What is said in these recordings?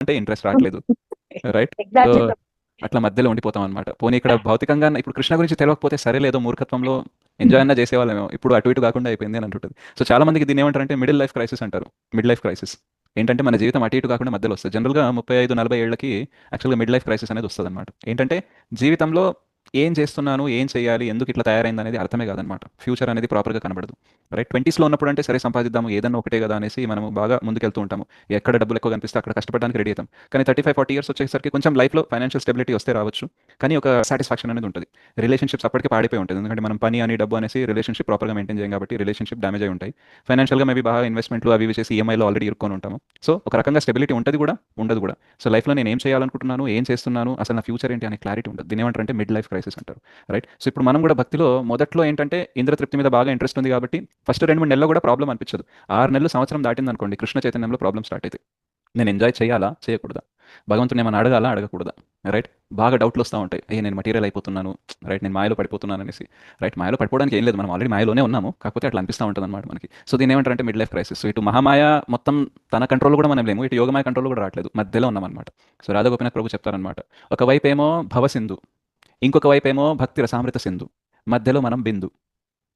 ఉంటే ఇంట్రెస్ట్ రావట్లేదు. Right? So, exactly. అట్లా మధ్యలో ఉండిపోతాం అనమాట. పోనీ ఇక్కడ భౌతికంగా ఇప్పుడు కృష్ణ గురించి తెలియకపోతే సరే లేదో మూర్ఖత్వంలో ఎంజాయ్ అన్నా చేసేవాళ్ళమేమో. ఇప్పుడు అటు ఇటు కాకుండా అయిపోయింది అని అంటుంటది. సో చాలా మందికి దీన్ని ఏమంటారంటే మిడిల్ లైఫ్ క్రైసిస్ అంటారు. మిడ్ లైఫ్ క్రైసిస్ ఏంటంటే మన జీవితం అటు ఇటు కాకుండా మధ్యలో వస్తుంది. జనరల్గా 35-40 ఏళ్ళకి యాక్చువల్గా మిడ్ లైఫ్ క్రైసిస్ అనేది వస్తుంది అనమాట. ఏంటంటే జీవితంలో ఏం చేస్తున్నాను, ఏం చేయాలి, ఎందుకు ఇట్లా తయారైంది అనేది అర్థమే కాదనమాట. ఫ్యూచర్ అనేది ప్రాపర్గా కనబడదు. రైట్? 20స్లో ఉన్నప్పుడు అంటే సరే సంపాదిద్దాము, ఏదన్నా ఒకటే కదా అనేసి మనము బాగా ముందుకెళ్తూ ఉంటాము. ఎక్కడ డబ్బులు ఎక్కువ కనిపిస్తే అక్కడ కష్టపడడానికి రెడీ అవుతాం. కానీ 35-40 ఇయర్స్ వచ్చేసరికి కొంచెం లైఫ్లో ఫైనాన్షియల్ స్టెబిలిటీ వస్తే రావచ్చు, కానీ ఒక సాటిస్ఫాక్షన్ అనేది ఉంటుంది. రిలేషన్షిప్స్ అప్పటికే పాడిపోయి ఉంటుంది, ఎందుకంటే మనం పని అని డబ్బు అనేసి రిలేషన్షిప్ ప్రాపర్గా మెయింటైన్ చేయం కాబట్టి రిలేషన్షిప్ డ్యామేజ్ అయి ఉంటాయి. ఫైనాన్షియల్గా మేబీ బాగా ఇన్వెస్ట్మెంట్లు అవి ఇవి చేసి ఈఎంఐలో ఆల్రెడీ ఇరుక్కొని ఉంటాము. సో ఒక రకంగా స్టెబిలిటీ ఉంటుంది కూడా, ఉండదు కూడా. సో లైఫ్లో నేను ఏం చేయాలనుకుంటున్నాను, ఏం చేస్తున్నాను, అసలు నా ఫ్యూచర్ ఏంటి అనే క్లారిటీ ఉంటుంది. దీని ఏమంటారంటే మిడ్ లైఫ్ క్రైసిస్ అంటారు. రైట్? సో ఇప్పుడు మనం కూడా భక్తిలో మొదట్లో ఏంటంటే ఇంద్రతృప్తి మీద బాగా ఇంట్రెస్ట్ ఉంది కాబట్టి ఫస్ట్ 2-3 నెలలు కూడా ప్రాబ్లం అనిపించదు. 6 నెలలు సంవత్సరం దాటింది అనుకోండి, కృష్ణ చైతన్యంలో ప్రాబ్లం స్టార్ట్ అవుతాయి. నేను ఎంజాయ్ చేయాలా, చేయకూడదా, భగవంతుని ఏమైనా అడగాలా, అడగకూడదా. రైట్? బాగా డౌట్లు వస్తూ ఉంటాయి. నేను మెటీరియల్ అయిపోతున్నాను, రైట్, నేను మాయలో పడిపోతున్నాను అనేసి. రైట్? మాయలో పడిపోవడానికి ఏం లేదు, మనం ఆల్రెడీ మాయలోనే ఉన్నాము, కాకపోతే అట్లా అనిపిస్తూ ఉంటుంది అనమాట మనకి. సో దీని ఏమంటారంటే మిడ్ లైఫ్ క్రైసిస్. సో ఇటు మహామాయ మొత్తం తన కంట్రోల్ కూడా మనం లేము, ఇటు యోగమాయ కంట్రోల్ కూడా రావట్లేదు, మధ్యలో ఉన్నామన్నమాట. సో రాధా గోపినాథ్ ప్రభు చెప్తారనమాట, ఒకవైపు ఏమో భవసింధు, ఇంకొక వైపు ఏమో భక్తి రసామృత సింధు, మధ్యలో మనం బిందు.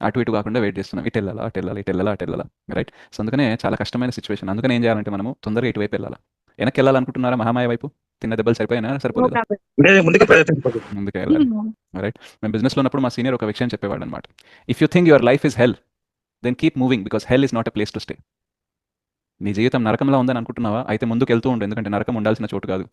అటు ఇటు కాకుండా వెయిట్ చేస్తున్నాం, ఇటు వెళ్ళాలా, అటు వెళ్ళాలి, ఇటు వెళ్ళాలా, అటు వెళ్ళాలా. రైట్? సో అందుకనే చాలా కష్టమైన సిచ్యువేషన్. అందుకని ఏం చేయాలంటే మనము తొందరగా ఇటువైపు వెళ్ళాలా. వెనక్కి వెళ్ళాలనుకుంటున్నారా మహామాయ వైపు? తిన్న దెబ్బలు సరిపోయినా నో సరిపోలేదా? ప్రాబ్లం. ముందుకు ప్రయత్నించదు. ముందుకే వెళ్ళాలి. రైట్? మేము బిజినెస్లో ఉన్నప్పుడు మా సీనియర్ ఒక విషయం చెప్పేవాడు అనమాట. If you think your life is hell, then keep moving, because hell is not a place to stay. నీ జీవితం నరకంలో ఉందని అనుకుంటున్నావా? అయితే ముందుకు వెళ్తూ ఉండు, ఎందుకంటే నరకం ఉండాల్సిన చోటు కాదు.